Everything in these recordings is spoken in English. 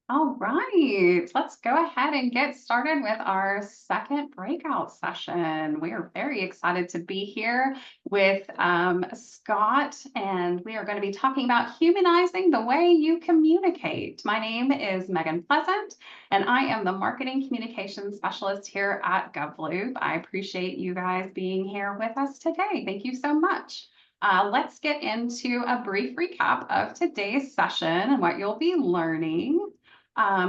All right, let's go ahead and get started with our second breakout session. We are very excited to be here with Scott, and we are going to be talking about humanizing the way you communicate. My name is Megan Pleasant, and I am the Marketing Communications Specialist here at GovLoop. I appreciate you guys being here with us today. Thank you so much. Let's get into a brief recap of today's session and what you'll be learning.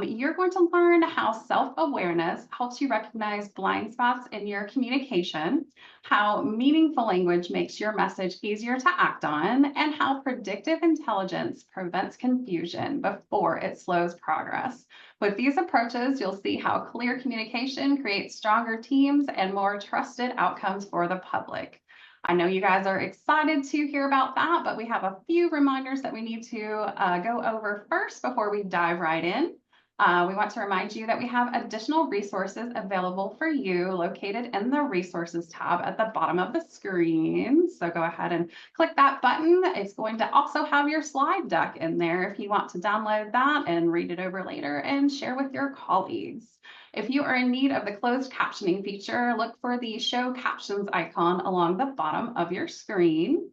You're going to learn how self-awareness helps you recognize blind spots in your communication, how meaningful language makes your message easier to act on, and how predictive intelligence prevents confusion before it slows progress. With these approaches, you'll see how clear communication creates stronger teams and more trusted outcomes for the public. I know you guys are excited to hear about that, but we have a few reminders that we need to go over first before we dive right in. We want to remind you that we have additional resources available for you located in the resources tab at the bottom of the screen. So go ahead and click that button. It's going to also have your slide deck in there if you want to download that and read it over later and share with your colleagues. If you are in need of the closed captioning feature, look for the show captions icon along the bottom of your screen.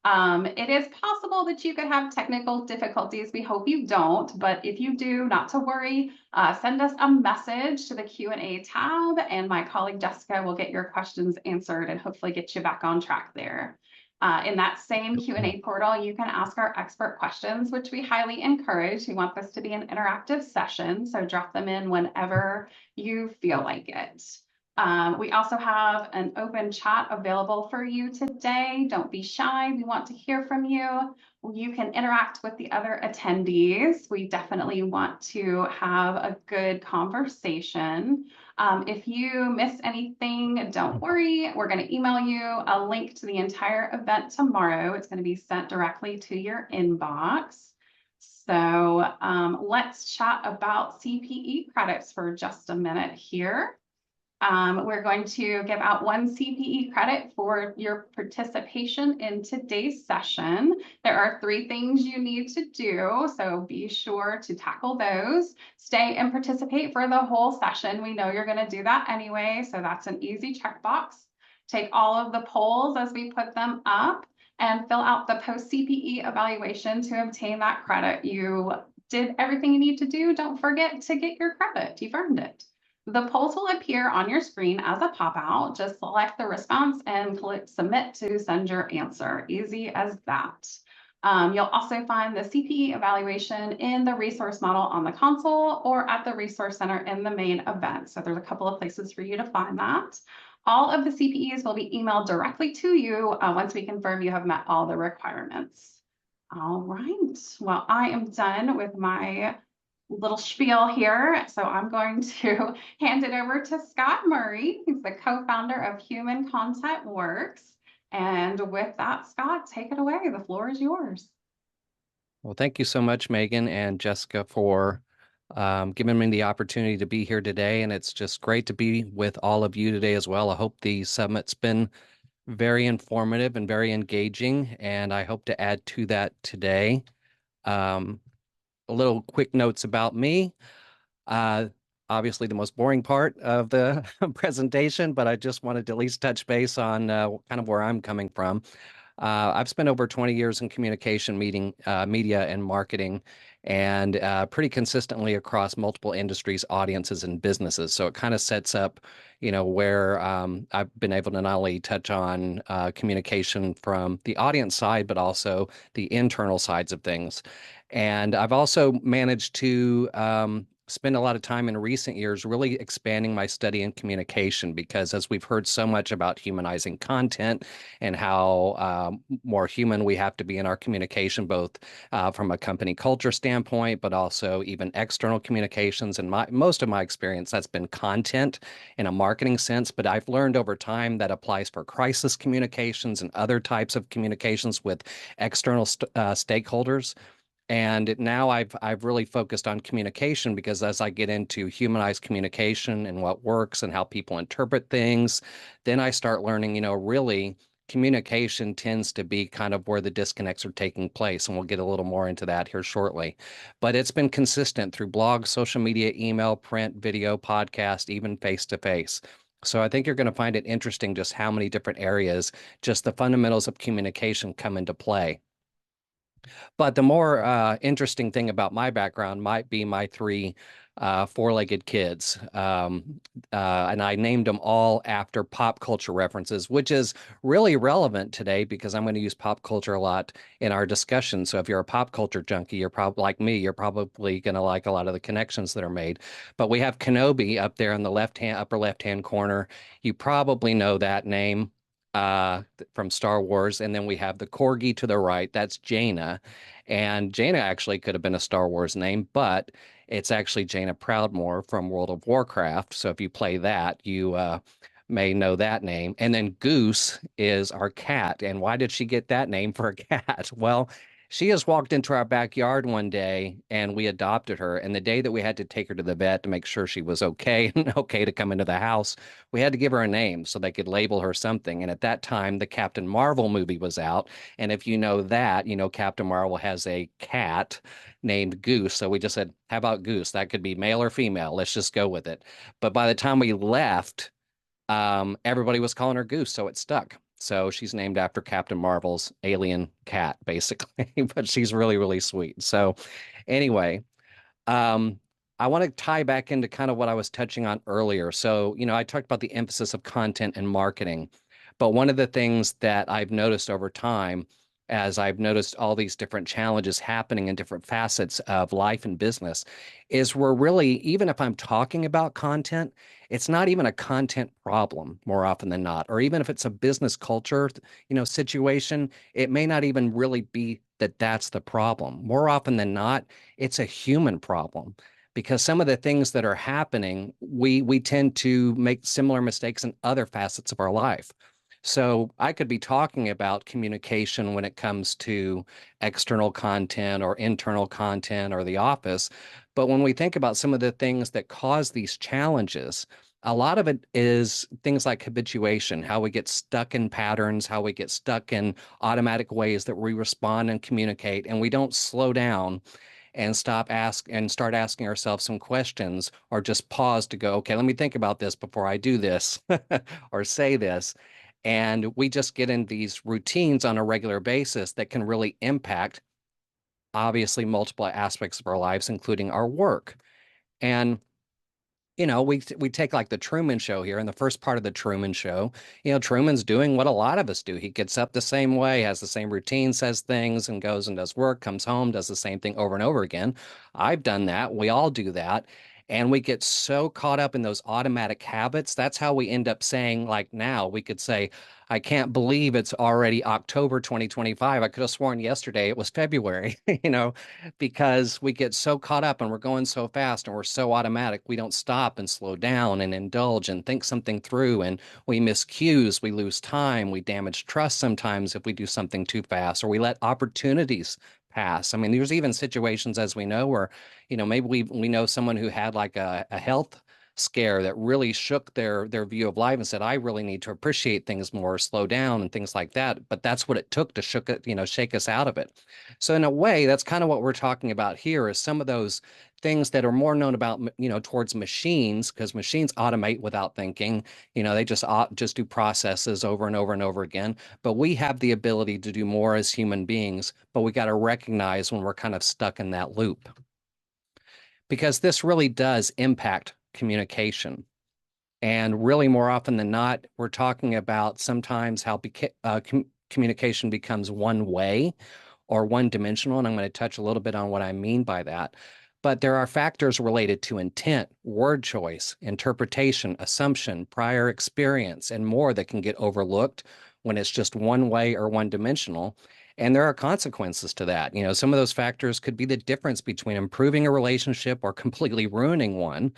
It is possible that you could have technical difficulties. We hope you don't, but if you do, not to worry. Send us a message to the Q&A tab, and my colleague Jessica will get your questions answered and hopefully get you back on track there. In that same Q&A portal, you can ask our expert questions, which we highly encourage. We want this to be an interactive session, so drop them in whenever you feel like it. We also have an open chat available for you today. Don't be shy. We want to hear from you. You can interact with the other attendees. We definitely want to have a good conversation. If you miss anything, don't worry. We're going to email you a link to the entire event tomorrow. It's going to be sent directly to your inbox. So let's chat about CPE credits for just a minute here. We're going to give out 1 CPE credit for your participation in today's session. There are 3 things you need to do, so be sure to tackle those. Stay and participate for the whole session. We know you're going to do that anyway, so that's an easy checkbox. Take all of the polls as we put them up and fill out the post-CPE evaluation to obtain that credit. You did everything you need to do. Don't forget to get your credit. You've earned it. The polls will appear on your screen as a pop-out. Just select the response and click submit to send your answer. Easy as that. You'll also find the CPE evaluation in the resource model on the console or at the resource center in the main event. So there's a couple of places for you to find that. All of the CPEs will be emailed directly to you once we confirm you have met all the requirements. All right, well, I am done with my little spiel here. So I'm going to hand it over to Scott Murray. He's the co-founder of Human Content Works. And with that, Scott, take it away. The floor is yours. Well, thank you so much, Megan and Jessica, for giving me the opportunity to be here today. And it's just great to be with all of you today as well. I hope the summit's been very informative and very engaging, and I hope to add to that today. A little quick notes about me. Obviously the most boring part of the presentation, but I just wanted to at least touch base on kind of where I'm coming from. I've spent over 20 years in communication, media, and marketing, and pretty consistently across multiple industries, audiences, and businesses. So it kind of sets up, where I've been able to not only touch on communication from the audience side, but also the internal sides of things. And I've also managed to spend a lot of time in recent years really expanding my study in communication, because as we've heard so much about humanizing content and how more human we have to be in our communication, both from a company culture standpoint, but also even external communications. And most of my experience, that's been content in a marketing sense, but I've learned over time that applies for crisis communications and other types of communications with external stakeholders. And now I've really focused on communication, because as I get into humanized communication and what works and how people interpret things, then I start learning, really communication tends to be kind of where the disconnects are taking place. And we'll get a little more into that here shortly. But it's been consistent through blogs, social media, email, print, video, podcast, even face to face. So I think you're going to find it interesting just how many different areas just the fundamentals of communication come into play. But the more interesting thing about my background might be my three four-legged kids. And I named them all after pop culture references, which is really relevant today because I'm going to use pop culture a lot in our discussion. So if you're a pop culture junkie, you're probably like me, you're probably going to like a lot of the connections that are made. But we have Kenobi up there in the upper left-hand corner. You probably know that name from Star Wars. And then we have the corgi to the right. That's Jaina. And Jaina actually could have been a Star Wars name, but it's actually Jaina Proudmoore from World of Warcraft. So if you play that, you may know that name. And then Goose is our cat. And why did she get that name for a cat? Well, she has walked into our backyard one day and we adopted her. And the day that we had to take her to the vet to make sure she was okay and okay to come into the house, we had to give her a name so they could label her something. And at that time, the Captain Marvel movie was out. And if you know that, you know, Captain Marvel has a cat named Goose. So we just said, how about Goose? That could be male or female. Let's just go with it. But by the time we left, everybody was calling her Goose, so it stuck. So she's named after Captain Marvel's alien cat, basically, but she's really, really sweet. So anyway, um, I want to tie back into kind of what I was touching on earlier. So, you know, I talked about the emphasis of content and marketing, but one of the things that I've noticed over time, as I've noticed all these different challenges happening in different facets of life and business, is we're really, even if I'm talking about content, it's not even a content problem more often than not. Or even if it's a business culture, you know, situation, it may not even really be that that's the problem. More often than not, it's a human problem because some of the things that are happening, we tend to make similar mistakes in other facets of our life. So I could be talking about communication when it comes to external content or internal content or the office. But when we think about some of the things that cause these challenges, a lot of it is things like habituation, how we get stuck in patterns, how we get stuck in automatic ways that we respond and communicate, and we don't slow down and start asking ourselves some questions or just pause to go, okay, let me think about this before I do this or say this. And we just get in these routines on a regular basis that can really impact, obviously, multiple aspects of our lives, including our work. And you know, we take like the Truman Show here. In the first part of the Truman Show, you know, Truman's doing what a lot of us do. He gets up the same way, has the same routine, says things, and goes and does work, comes home, does the same thing over and over again. I've done that. We all do that. And we get so caught up in those automatic habits. That's how we end up saying, like now, we could say, I can't believe it's already October 2025. I could have sworn yesterday it was February, you know, because we get so caught up and we're going so fast and we're so automatic, we don't stop and slow down and indulge and think something through. And we miss cues, we lose time, we damage trust sometimes if we do something too fast, or we let opportunities pass. I mean, there's even situations, as we know, where, you know, maybe we know someone who had like a health scare that really shook their view of life and said, I really need to appreciate things more, slow down and things like that. But that's what it took to shook it, you know, shake us out of it. So in a way, that's kind of what we're talking about here is some of those things that are more known about, you know, towards machines, because machines automate without thinking. You know, they just do processes over and over and over again. But we have the ability to do more as human beings, but we got to recognize when we're kind of stuck in that loop because this really does impact communication. And really, more often than not, we're talking about sometimes how communication becomes one way or one dimensional. And I'm going to touch a little bit on what I mean by that. But there are factors related to intent, word choice, interpretation, assumption, prior experience, and more that can get overlooked when it's just one way or one dimensional. And there are consequences to that. You know, some of those factors could be the difference between improving a relationship or completely ruining one.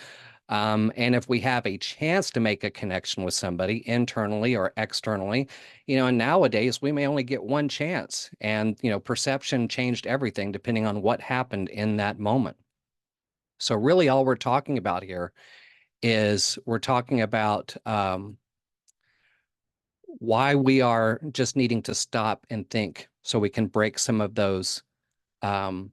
And if we have a chance to make a connection with somebody internally or externally, you know, and nowadays we may only get one chance. And, you know, perception changed everything depending on what happened in that moment. So, really, all we're talking about here is we're talking about why we are just needing to stop and think so we can break some of those um,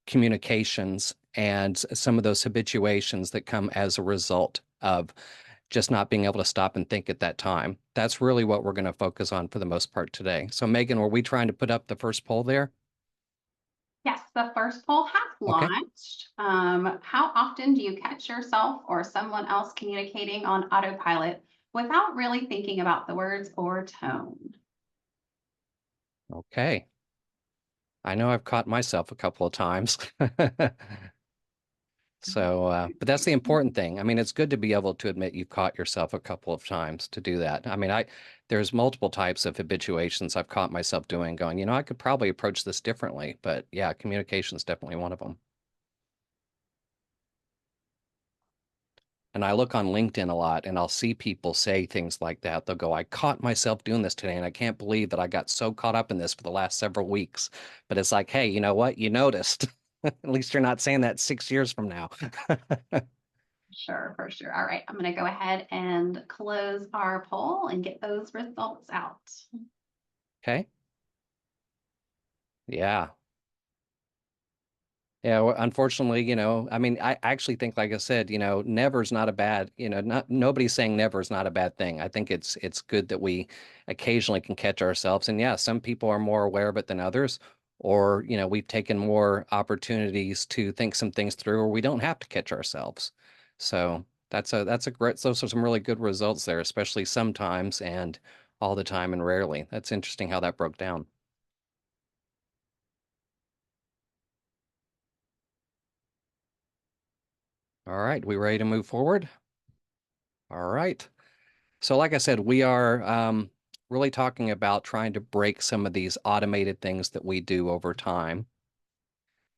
communications and some of those habituations that come as a result of just not being able to stop and think at that time. That's really what we're going to focus on for the most part today. So, Megan, were we trying to put up the first poll there? Yes, the first poll has Okay. launched. How often do you catch yourself or someone else communicating on autopilot without really thinking about the words or tone? Okay. I know I've caught myself a couple of times. So, but that's the important thing. I mean, it's good to be able to admit you've caught yourself a couple of times to do that. I mean, there's multiple types of habituations I've caught myself doing, going, I could probably approach this differently. But yeah, communication is definitely one of them. And I look on LinkedIn a lot and I'll see people say things like that. They'll go, I caught myself doing this today and I can't believe that I got so caught up in this for the last several weeks. But it's like, hey, you know what? You noticed. At least you're not saying that 6 years from now. Sure, for sure. All right, I'm going to go ahead and close our poll and get those results out. Okay. Yeah. Yeah, well, unfortunately, I mean, I actually think, like I said, never's not a bad, not nobody's saying never is not a bad thing. I think it's good that we occasionally can catch ourselves. And yeah, some people are more aware of it than others, or, we've taken more opportunities to think some things through, or we don't have to catch ourselves. So that's a great, those are some really good results there, especially sometimes and all the time and rarely. That's interesting how that broke down. All right, we ready to move forward? All right. So, like I said, we are really talking about trying to break some of these automated things that we do over time.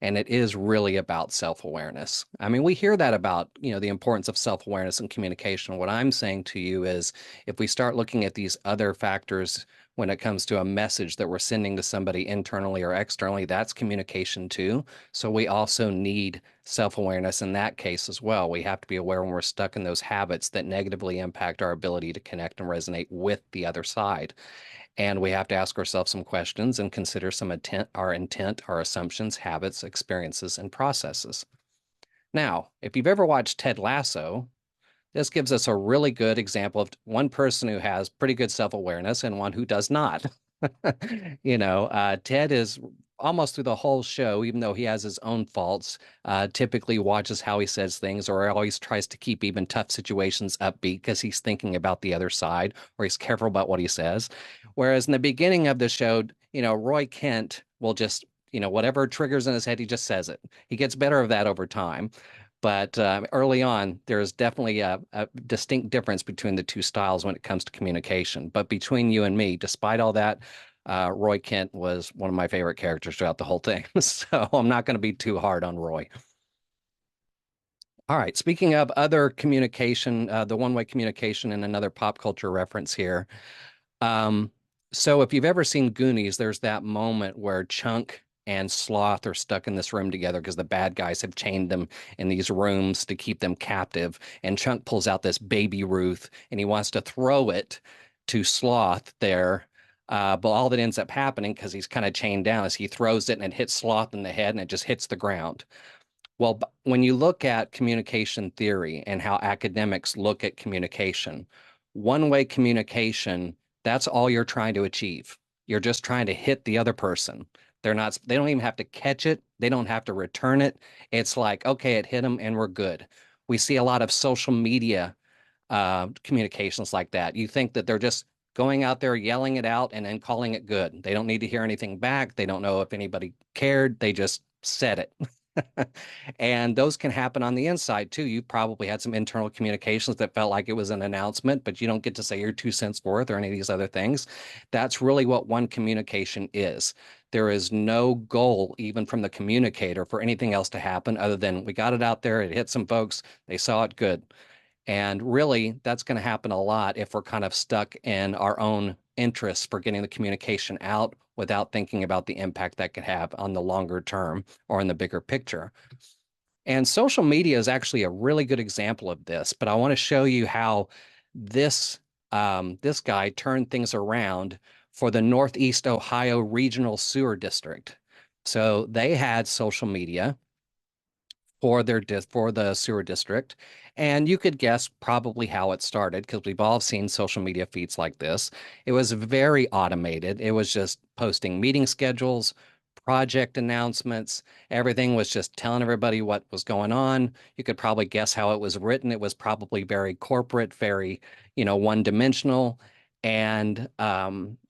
And it is really about self-awareness. I mean, we hear that about, the importance of self-awareness and communication. What I'm saying to you is if we start looking at these other factors when it comes to a message that we're sending to somebody internally or externally, that's communication too. So we also need self-awareness in that case as well. We have to be aware when we're stuck in those habits that negatively impact our ability to connect and resonate with the other side. And we have to ask ourselves some questions and consider some intent, our assumptions, habits, experiences, and processes. Now, if you've ever watched Ted Lasso, this gives us a really good example of one person who has pretty good self-awareness and one who does not. Ted is almost through the whole show, even though he has his own faults, typically watches how he says things or always tries to keep even tough situations upbeat because he's thinking about the other side or he's careful about what he says. Whereas in the beginning of the show, Roy Kent will just, whatever triggers in his head, he just says it. He gets better of that over time. But early on, there's definitely a distinct difference between the two styles when it comes to communication. But between you and me, despite all that, Roy Kent was one of my favorite characters throughout the whole thing. So I'm not going to be too hard on Roy. All right. Speaking of other communication, the one-way communication and another pop culture reference here. Um, so if you've ever seen Goonies, there's that moment where Chunk and Sloth are stuck in this room together because the bad guys have chained them in these rooms to keep them captive. And Chunk pulls out this baby Ruth and he wants to throw it to Sloth there. But all that ends up happening because he's kind of chained down is he throws it and it hits Sloth in the head and it just hits the ground. Well, when you look at communication theory and how academics look at communication, one-way communication, that's all you're trying to achieve. You're just trying to hit the other person. They don't even have to catch it. They don't have to return it. It's like, okay, it hit them and we're good. We see a lot of social media communications like that. You think that they're just going out there yelling it out and then calling it good. They don't need to hear anything back. They don't know if anybody cared. They just said it. And those can happen on the inside too. You probably had some internal communications that felt like it was an announcement, but you don't get to say your 2 cents worth or any of these other things. That's really what one communication is. There is no goal, even from the communicator, for anything else to happen other than we got it out there, it hit some folks, they saw it good. And really, that's going to happen a lot if we're kind of stuck in our own interests for getting the communication out without thinking about the impact that could have on the longer term or in the bigger picture. And social media is actually a really good example of this, but I want to show you how this this guy turned things around for the Northeast Ohio Regional Sewer District. So they had social media for for the sewer district. And you could guess probably how it started because we've all seen social media feeds like this. It was very automated. It was just posting meeting schedules, project announcements. Everything was just telling everybody what was going on. You could probably guess how it was written. It was probably very corporate, very, one-dimensional. And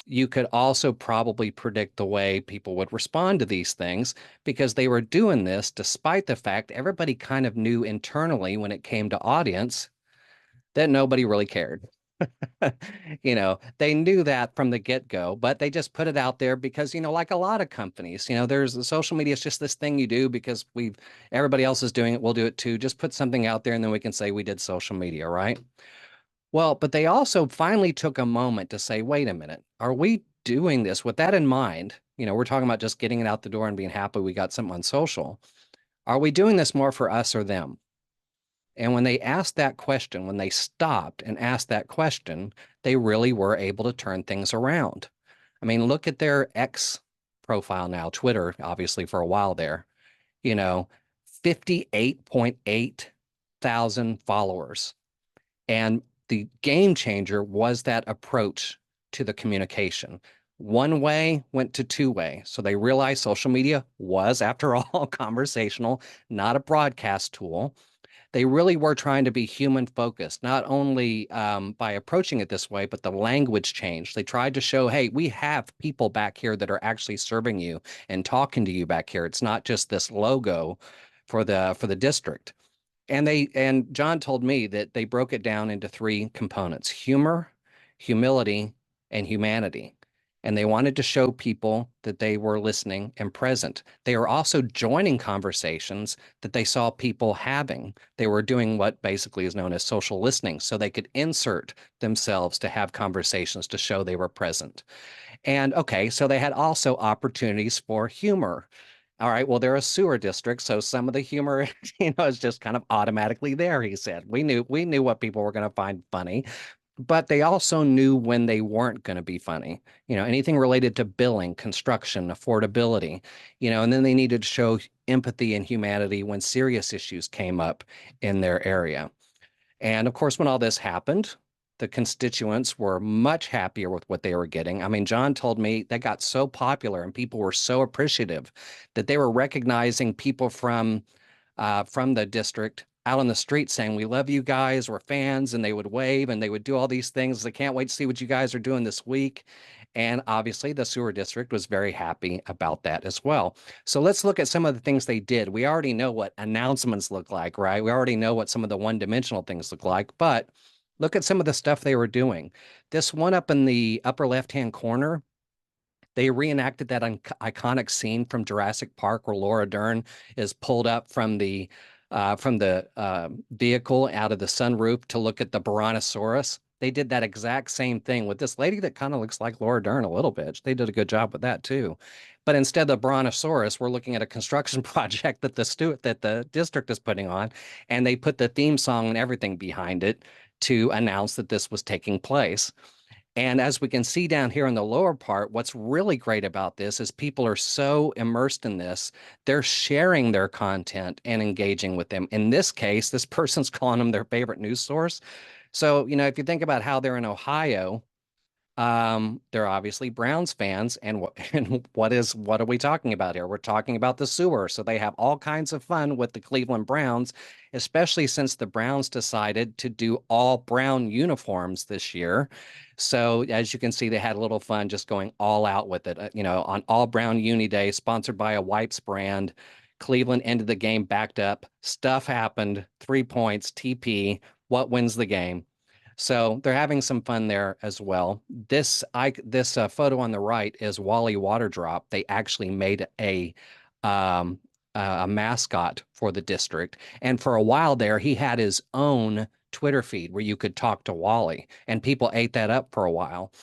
you could also probably predict the way people would respond to these things because they were doing this despite the fact everybody kind of knew internally when it came to audience that nobody really cared. They knew that from the get-go, but they just put it out there because, like a lot of companies, there's social media is just this thing you do because everybody else is doing it, we'll do it too. Just put something out there and then we can say we did social media, right? Well, but they also finally took a moment to say, wait a minute, are we doing this with that in mind? We're talking about just getting it out the door and being happy we got something on social. Are we doing this more for us or them? And when they asked that question, when they stopped and asked that question, they really were able to turn things around. I mean, look at their X profile now, Twitter, obviously for a while there, you know, 58.8 thousand followers. And the game changer was that approach to the communication. One way went to two way. So they realized social media was, after all, conversational, not a broadcast tool. They really were trying to be human focused, not only by approaching it this way, but the language changed. They tried to show, hey, we have people back here that are actually serving you and talking to you back here. It's not just this logo for the district. And John told me that they broke it down into three components: humor, humility, and humanity. And they wanted to show people that they were listening and present. They were also joining conversations that they saw people having. They were doing what basically is known as social listening, so they could insert themselves to have conversations to show they were present. And okay, so they had also opportunities for humor. All right, well, they're a sewer district, so some of the humor, is just kind of automatically there, he said. We knew what people were going to find funny, but they also knew when they weren't going to be funny. Anything related to billing, construction, affordability, and then they needed to show empathy and humanity when serious issues came up in their area. And of course, when all this happened, the constituents were much happier with what they were getting. I mean, John told me they got so popular and people were so appreciative that they were recognizing people from the district out on the street saying, "We love you guys, we're fans," and they would wave and they would do all these things. They can't wait to see what you guys are doing this week. And obviously, the sewer district was very happy about that as well. So let's look at some of the things they did. We already know what announcements look like, right? We already know what some of the one-dimensional things look like, but look at some of the stuff they were doing. This one up in the upper left-hand corner, they reenacted that iconic scene from Jurassic Park where Laura Dern is pulled up from the vehicle out of the sunroof to look at the Brontosaurus. They did that exact same thing with this lady that kind of looks like Laura Dern a little bit. They did a good job with that too. But instead of the Brontosaurus, we're looking at a construction project that the district is putting on, and they put the theme song and everything behind it to announce that this was taking place. And as we can see down here in the lower part, what's really great about this is people are so immersed in this, they're sharing their content and engaging with them. In this case, this person's calling them their favorite news source. So, if you think about how they're in Ohio, they're obviously Browns fans, and what are we talking about here? We're talking about the sewer. So they have all kinds of fun with the Cleveland Browns, especially since the Browns decided to do all brown uniforms this year. So as you can see, they had a little fun just going all out with it. On All Brown Uni Day, sponsored by a wipes brand. Cleveland ended the game backed up. Stuff happened. 3 points, TP. What wins the game? So they're having some fun there as well. This photo on the right is Wally Waterdrop. They actually made um, a mascot for the district, and for a while there, he had his own Twitter feed where you could talk to Wally, and people ate that up for a while.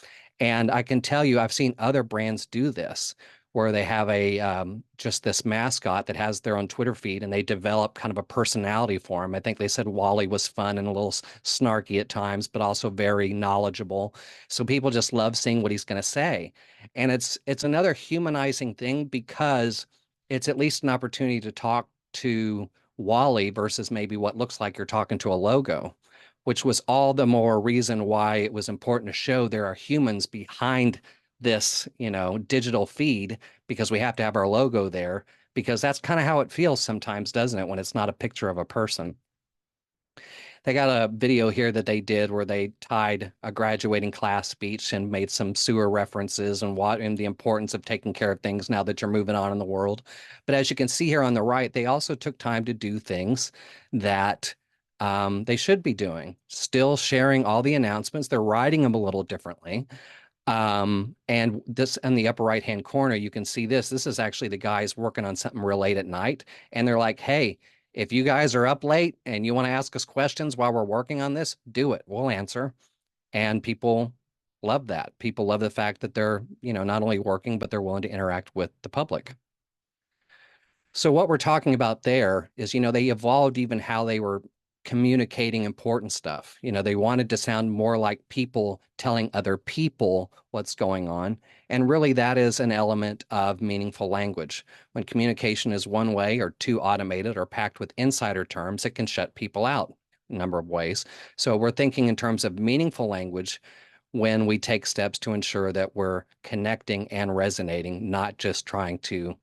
And I can tell you, I've seen other brands do this. where they have a just this mascot that has their own Twitter feed, and they develop kind of a personality for him. I think they said Wally was fun and a little snarky at times, but also very knowledgeable. So people just love seeing what he's going to say. And it's another humanizing thing because it's at least an opportunity to talk to Wally versus maybe what looks like you're talking to a logo, which was all the more reason why it was important to show there are humans behind this, digital feed, because we have to have our logo there, because that's kind of how it feels sometimes, doesn't it, when it's not a picture of a person. They got a video here that they did where they tied a graduating class speech and made some sewer references and the importance of taking care of things now that you're moving on in the world. But as you can see here on the right, they also took time to do things that they should be doing. Still sharing all the announcements. They're writing them a little differently. And this in the upper right hand corner, you can see this. This is actually the guys working on something real late at night. And they're like, hey, if you guys are up late and you want to ask us questions while we're working on this, do it. We'll answer. And people love that. People love the fact that they're, not only working, but they're willing to interact with the public. So what we're talking about there is, they evolved even how they were communicating important stuff. They wanted to sound more like people telling other people what's going on. And really, that is an element of meaningful language. When communication is one way or too automated or packed with insider terms, it can shut people out a number of ways. So we're thinking in terms of meaningful language when we take steps to ensure that we're connecting and resonating, not just trying to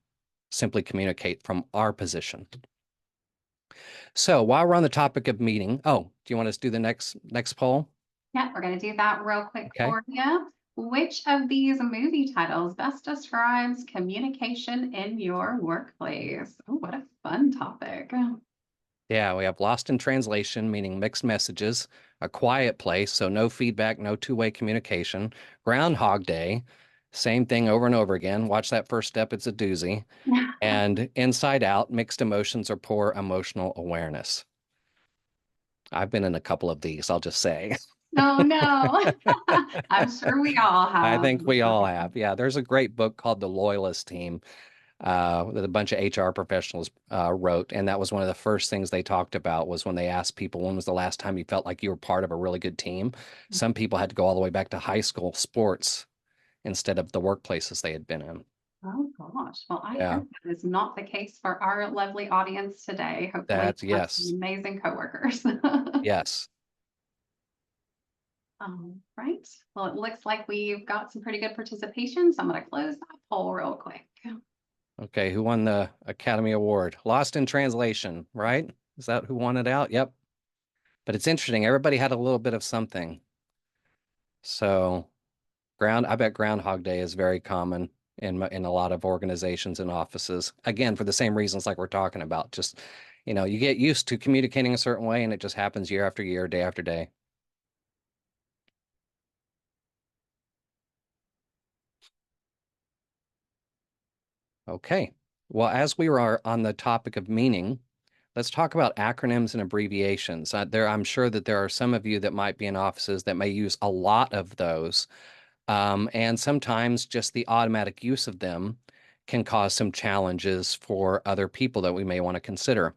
simply communicate from our position. So while we're on the topic of meeting, do you want us to do the next poll? Yeah, we're going to do that real quick Okay. for you. Which of these movie titles best describes communication in your workplace? Oh, what a fun topic. Yeah, we have Lost in Translation, meaning mixed messages, A Quiet Place, so no feedback, no two-way communication, Groundhog Day, same thing over and over again. Watch that first step, it's a doozy. And Inside Out, mixed emotions or poor emotional awareness. I've been in a couple of these, I'll just say. Oh no. I'm sure we all I have. think we all have. Yeah, there's a great book called The Loyalist Team that a bunch of HR professionals wrote, and that was one of the first things they talked about was when they asked people when was the last time you felt like you were part of a really good team. Some people had to go all the way back to high school sports instead of the workplaces they had been in. Oh gosh. Well, I Yeah, hope that is not the case for our lovely audience today. Hopefully, that's you have some yes, amazing coworkers. yes. Right. Well, it looks like we've got some pretty good participation, so I'm going to close that poll real quick. Okay, who won the Academy Award? Lost in Translation, right? Is that who won it out? Yep. But it's interesting. Everybody had a little bit of something. So I bet Groundhog Day is very common in a lot of organizations and offices. Again, for the same reasons like we're talking about. Just, you get used to communicating a certain way and it just happens year after year, day after day. Okay. Well, as we are on the topic of meaning, let's talk about acronyms and abbreviations. I'm sure that there are some of you that might be in offices that may use a lot of those. And sometimes just the automatic use of them can cause some challenges for other people that we may want to consider.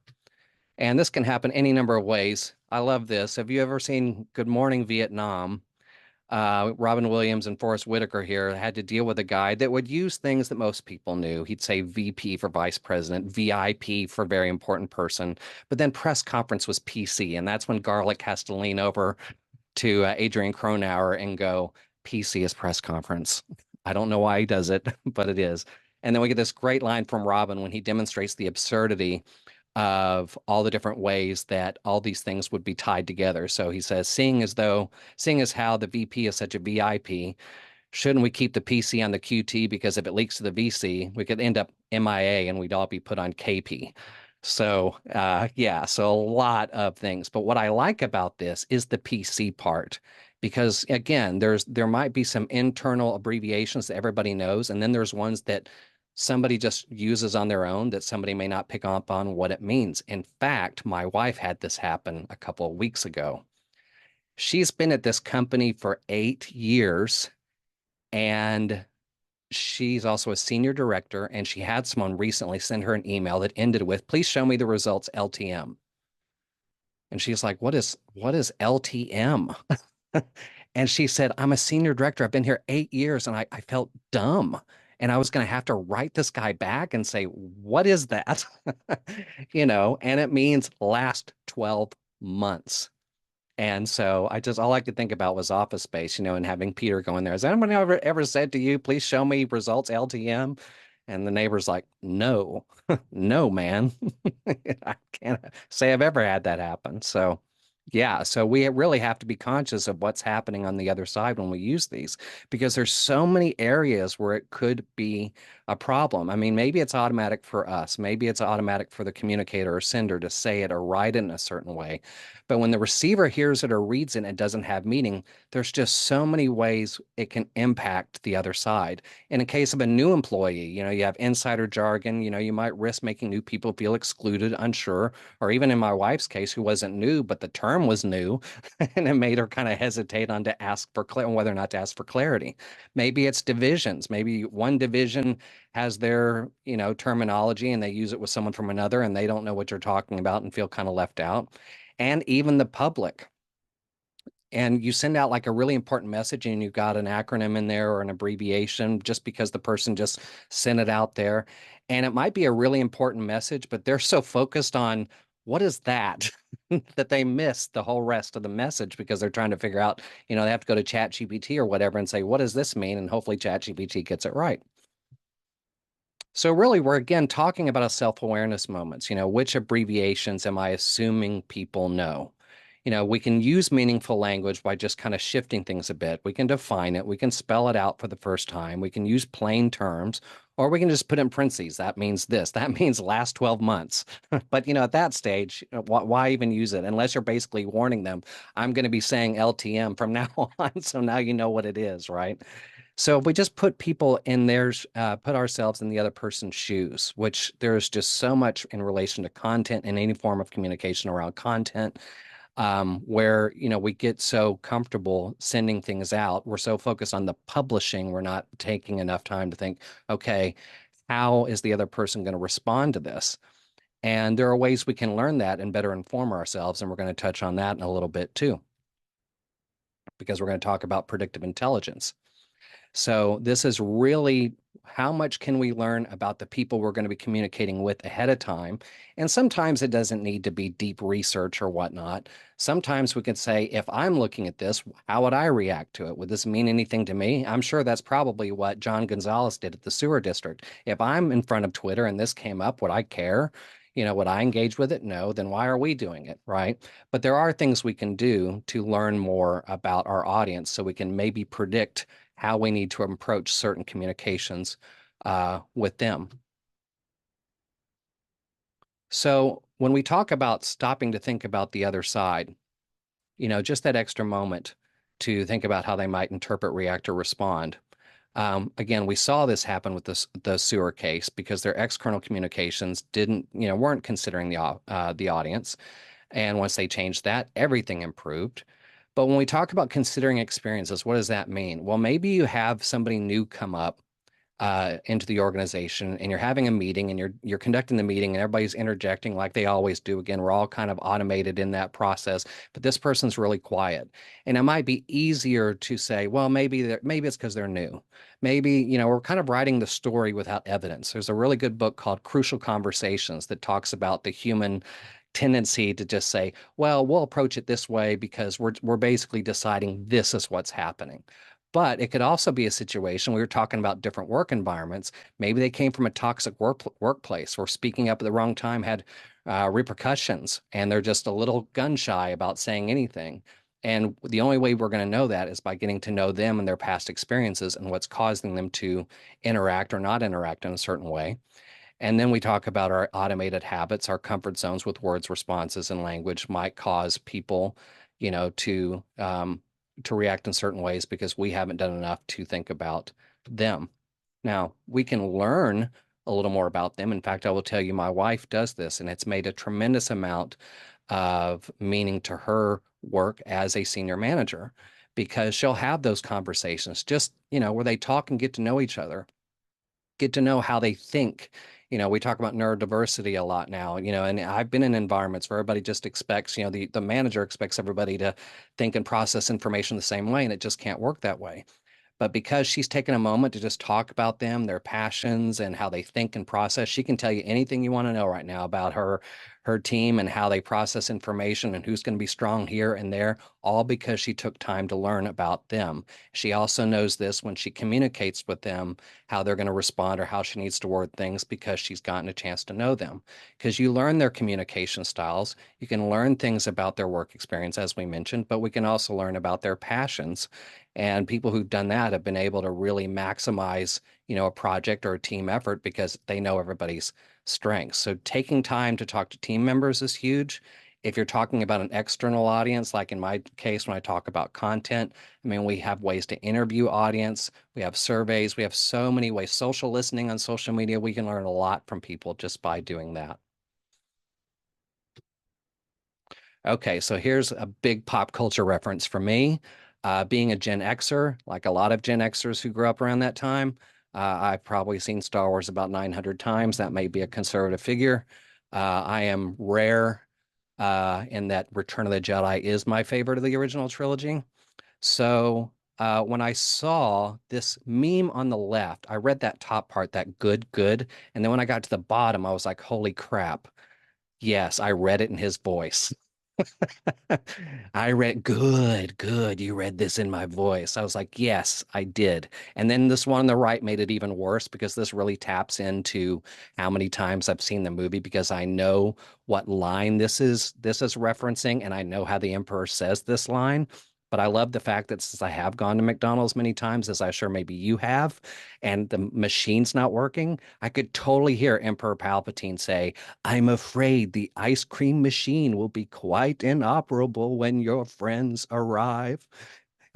And this can happen any number of ways. I love this. Have you ever seen Good Morning Vietnam? Robin Williams and Forrest Whitaker here had to deal with a guy that would use things that most people knew. He'd say VP for vice president, VIP for very important person, but then press conference was PC. And that's when Garlic has to lean over to Adrian Cronauer and go, PC is press conference. I don't know why he does it, but it is. And then we get this great line from Robin when he demonstrates the absurdity of all the different ways that all these things would be tied together. So he says, seeing as how the VP is such a VIP, shouldn't we keep the PC on the QT? Because if it leaks to the VC, we could end up MIA and we'd all be put on KP. So, yeah, so a lot of things. But what I like about this is the PC part, because again, there might be some internal abbreviations that everybody knows, and then there's ones that somebody just uses on their own that somebody may not pick up on what it means. In fact, my wife had this happen a couple of weeks ago. She's been at this company for 8 years, and she's also a senior director, and she had someone recently send her an email that ended with, "Please show me the results LTM." And she's like, what is LTM?" And she said, "I'm a senior director. I've been here 8 years and I felt dumb. And I was going to have to write this guy back and say, what is that?" And it means last 12 months. And so all I could think about was Office Space, and having Peter go in there. Has anyone ever said to you, "Please show me results LTM"? And the neighbor's like, "No, no, man." I can't say I've ever had that happen. So, yeah, so we really have to be conscious of what's happening on the other side when we use these, because there's so many areas where it could be a problem. I mean, maybe it's automatic for us, maybe it's automatic for the communicator or sender to say it or write it in a certain way. But when the receiver hears it or reads it and it doesn't have meaning, there's just so many ways it can impact the other side. In a case of a new employee, you have insider jargon, you might risk making new people feel excluded, unsure, or even in my wife's case, who wasn't new, but the term was new, and it made her kind of hesitate on to ask for whether or not to ask for clarity. Maybe it's divisions. Maybe one division has their, terminology and they use it with someone from another and they don't know what you're talking about and feel kind of left out. And even the public, and you send out like a really important message and you've got an acronym in there or an abbreviation just because the person just sent it out there. And it might be a really important message, but they're so focused on what is that that they miss the whole rest of the message because they're trying to figure out, they have to go to ChatGPT or whatever and say, what does this mean? And hopefully ChatGPT gets it right. So really, we're again talking about a self-awareness moments. Which abbreviations am I assuming people know? We can use meaningful language by just kind of shifting things a bit. We can define it. We can spell it out for the first time. We can use plain terms, or we can just put in parentheses. That means this. That means last 12 months. But, at that stage, why even use it? Unless you're basically warning them, I'm going to be saying LTM from now on. So now you know what it is, right? So if we just put people in theirs, put ourselves in the other person's shoes, which there's just so much in relation to content and any form of communication around content, where we get so comfortable sending things out. We're so focused on the publishing, we're not taking enough time to think, okay, how is the other person going to respond to this? And there are ways we can learn that and better inform ourselves, and we're going to touch on that in a little bit too, because we're going to talk about predictive intelligence. So this is really how much can we learn about the people we're going to be communicating with ahead of time? And sometimes it doesn't need to be deep research or whatnot. Sometimes we can say, if I'm looking at this, how would I react to it? Would this mean anything to me? I'm sure that's probably what John Gonzalez did at the sewer district. If I'm in front of Twitter and this came up, would I care? Would I engage with it? No. Then why are we doing it? Right. But there are things we can do to learn more about our audience so we can maybe predict how we need to approach certain communications with them. So when we talk about stopping to think about the other side, just that extra moment to think about how they might interpret, react, or respond. Again, we saw this happen with the sewer case because their external communications weren't considering the audience. And once they changed that, everything improved. But when we talk about considering experiences, what does that mean? Well, maybe you have somebody new come up into the organization and you're having a meeting and you're conducting the meeting and everybody's interjecting like they always do. Again, we're all kind of automated in that process, but this person's really quiet. And it might be easier to say, well, maybe it's because they're new. Maybe, we're kind of writing the story without evidence. There's a really good book called Crucial Conversations that talks about the human tendency to just say, well, we'll approach it this way because we're basically deciding this is what's happening. But it could also be a situation, we were talking about different work environments. Maybe they came from a toxic workplace or speaking up at the wrong time had repercussions and they're just a little gun shy about saying anything. And the only way we're going to know that is by getting to know them and their past experiences and what's causing them to interact or not interact in a certain way. And then we talk about our automated habits, our comfort zones with words, responses, and language might cause people, you know, to react in certain ways because we haven't done enough to think about them. Now, we can learn a little more about them. In fact, I will tell you, my wife does this, and it's made a tremendous amount of meaning to her work as a senior manager because she'll have those conversations just, where they talk and get to know each other. get to know how they think. We talk about neurodiversity a lot now, and I've been in environments where everybody just expects, the manager expects everybody to think and process information the same way, and it just can't work that way. But because she's taken a moment to just talk about them, their passions, and how they think and process, she can tell you anything you want to know right now about her team and how they process information and who's going to be strong here and there, all because she took time to learn about them. She also knows this when she communicates with them, how they're going to respond or how she needs to word things because she's gotten a chance to know them. Because you learn their communication styles, you can learn things about their work experience, as we mentioned, but we can also learn about their passions, and people who've done that have been able to really maximize, a project or a team effort because they know everybody's strengths. So taking time to talk to team members is huge. If you're talking about an external audience, like in my case, when I talk about content, I mean, we have ways to interview audience, we have surveys, we have so many ways, social listening on social media. We can learn a lot from people just by doing that. Okay, so here's a big pop culture reference for me. Being a Gen Xer, like a lot of Gen Xers who grew up around that time, I've probably seen Star Wars about 900 times. That may be a conservative figure. I am rare in that Return of the Jedi is my favorite of the original trilogy. So when I saw this meme on the left, I read that top part, that good, good. And then when I got to the bottom, I was like, holy crap. Yes, I read it in his voice. I read, good, good. You read this in my voice. I was like, yes, I did. And then this one on the right made it even worse because this really taps into how many times I've seen the movie because I know what line this is referencing, and I know how the Emperor says this line. But I love the fact that since I have gone to McDonald's many times, as I'm sure maybe you have, and the machine's not working, I could totally hear Emperor Palpatine say, I'm afraid the ice cream machine will be quite inoperable when your friends arrive.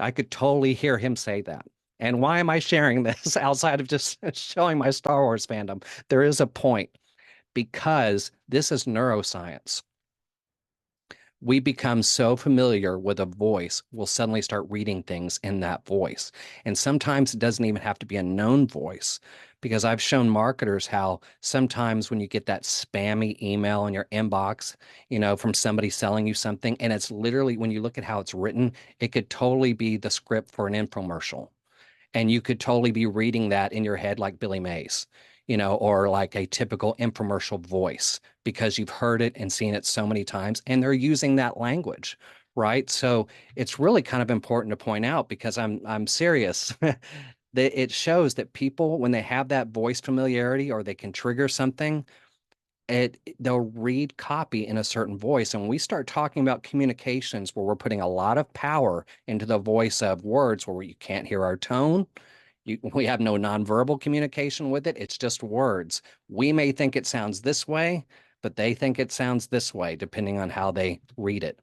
I could totally hear him say that. And why am I sharing this outside of just showing my Star Wars fandom? There is a point because this is neuroscience. We become so familiar with a voice, we'll suddenly start reading things in that voice. And sometimes it doesn't even have to be a known voice, because I've shown marketers how sometimes when you get that spammy email in your inbox, from somebody selling you something, and it's literally, when you look at how it's written, it could totally be the script for an infomercial. And you could totally be reading that in your head like Billy Mays, or like a typical infomercial voice because you've heard it and seen it so many times and they're using that language, right? So it's really kind of important to point out because I'm serious. That it shows that people, when they have that voice familiarity or they can trigger something, they'll read copy in a certain voice. And when we start talking about communications where we're putting a lot of power into the voice of words where you can't hear our tone, we have no nonverbal communication with it. It's just words. We may think it sounds this way, but they think it sounds this way, depending on how they read it.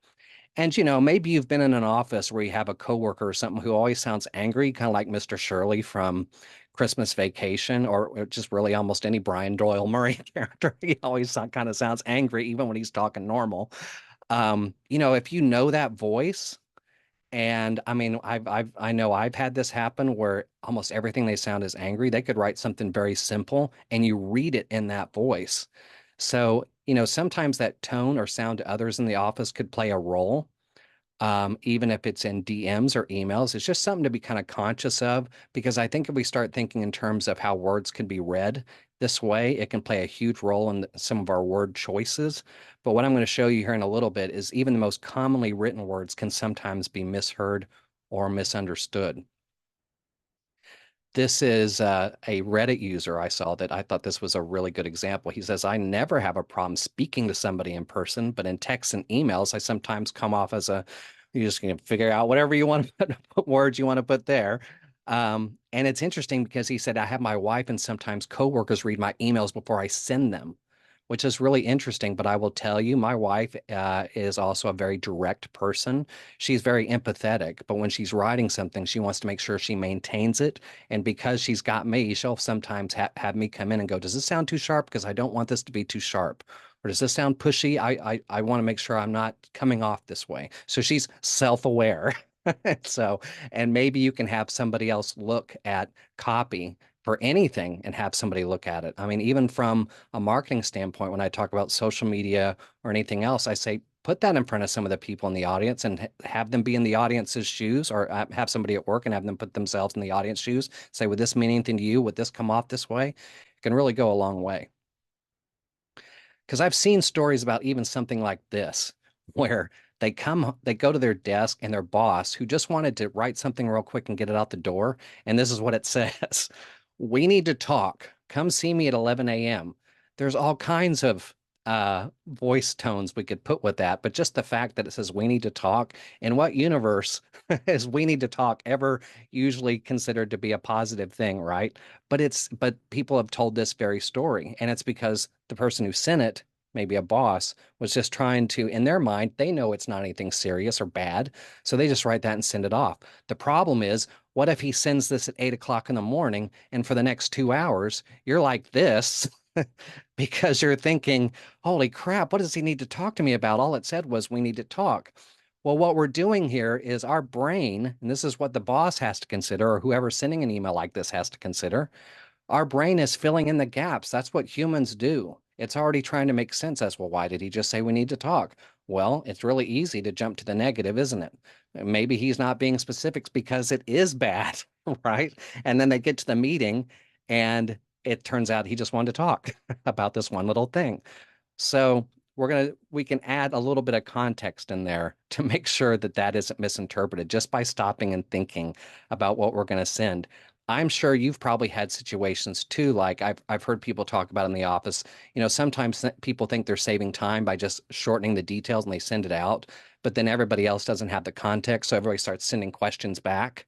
And maybe you've been in an office where you have a coworker or something who always sounds angry, kind of like Mr. Shirley from Christmas Vacation, or just really almost any Brian Doyle Murray character. He always kind of sounds angry, even when he's talking normal. If you know that voice, and I mean, I know I've had this happen where almost everything they sound is angry. They could write something very simple, and you read it in that voice. So, sometimes that tone or sound to others in the office could play a role, even if it's in DMs or emails. It's just something to be kind of conscious of because I think if we start thinking in terms of how words can be read this way, it can play a huge role in some of our word choices. But what I'm going to show you here in a little bit is even the most commonly written words can sometimes be misheard or misunderstood. This is a Reddit user I saw that I thought this was a really good example. He says, I never have a problem speaking to somebody in person, but in texts and emails, I sometimes come off as you're just going to figure out whatever you want to put words you want to put there. And it's interesting because he said, I have my wife and sometimes coworkers read my emails before I send them, which is really interesting. But I will tell you, my wife is also a very direct person. She's very empathetic, but when she's writing something, she wants to make sure she maintains it. And because she's got me, she'll sometimes have me come in and go, does this sound too sharp? Because I don't want this to be too sharp. Or does this sound pushy? I want to make sure I'm not coming off this way. So she's self-aware. So, and maybe you can have somebody else look at copy for anything and have somebody look at it. I mean, even from a marketing standpoint, when I talk about social media or anything else, I say put that in front of some of the people in the audience and have them be in the audience's shoes, or have somebody at work and have them put themselves in the audience shoes. Say, would this mean anything to you? Would this come off this way? It can really go a long way. Because I've seen stories about even something like this, where they go to their desk and their boss, who just wanted to write something real quick and get it out the door. And this is what it says: We need to talk. Come see me at 11 a.m. There's all kinds of voice tones we could put with that, but just the fact that it says we need to talk, in what universe is we need to talk ever usually considered to be a positive thing, right? But people have told this very story, and it's because the person who sent it, maybe a boss, was just trying to, in their mind, they know it's not anything serious or bad, so they just write that and send it off. The problem is, what if he sends this at 8 o'clock in the morning, and for the next 2 hours, you're like this because you're thinking, holy crap, what does he need to talk to me about? All it said was we need to talk. Well, what we're doing here is our brain, and this is what the boss has to consider, or whoever's sending an email like this has to consider. Our brain is filling in the gaps. That's what humans do. It's already trying to make sense as, well, why did he just say we need to talk? Well, it's really easy to jump to the negative, isn't it? Maybe he's not being specifics because it is bad, right? And then they get to the meeting and it turns out he just wanted to talk about this one little thing. So we can add a little bit of context in there to make sure that that isn't misinterpreted just by stopping and thinking about what we're going to send. I'm sure you've probably had situations too, like I've heard people talk about in the office. Sometimes people think they're saving time by just shortening the details and they send it out, but then everybody else doesn't have the context, so everybody starts sending questions back.